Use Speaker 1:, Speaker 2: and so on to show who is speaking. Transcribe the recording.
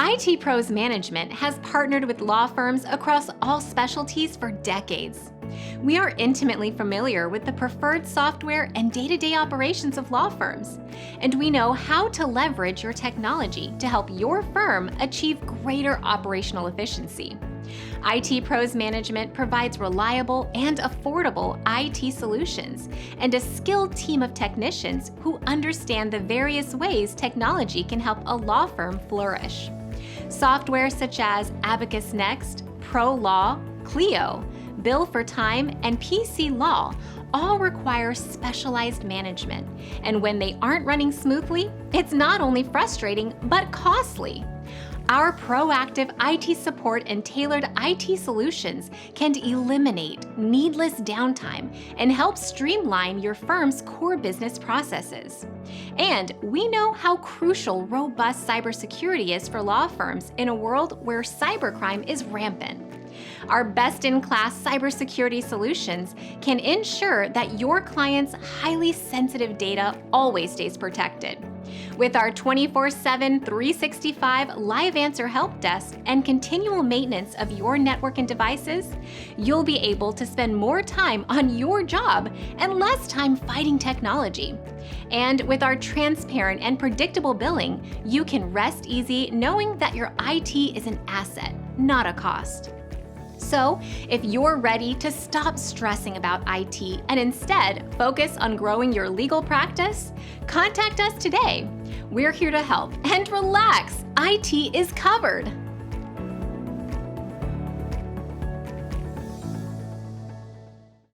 Speaker 1: IT Pros Management has partnered with law firms across all specialties for decades. We are intimately familiar with the preferred software and day-to-day operations of law firms, and we know how to leverage your technology to help your firm achieve greater operational efficiency. IT Pros Management provides reliable and affordable IT solutions and a skilled team of technicians who understand the various ways technology can help a law firm flourish. Software such as AbacusNext, ProLaw, Clio, Bill for Time, and PCLaw all require specialized management, and when they aren't running smoothly, it's not only frustrating but costly. Our proactive IT support and tailored IT solutions can eliminate needless downtime and help streamline your firm's core business processes. And we know how crucial robust cybersecurity is for law firms in a world where cybercrime is rampant. Our best-in-class cybersecurity solutions can ensure that your clients' highly sensitive data always stays protected. With our 24/7, 365 live answer help desk and continual maintenance of your network and devices, you'll be able to spend more time on your job and less time fighting technology. And with our transparent and predictable billing, you can rest easy knowing that your IT is an asset, not a cost. So, if you're ready to stop stressing about IT and instead focus on growing your legal practice, contact us today. We're here to help, and relax, IT is covered.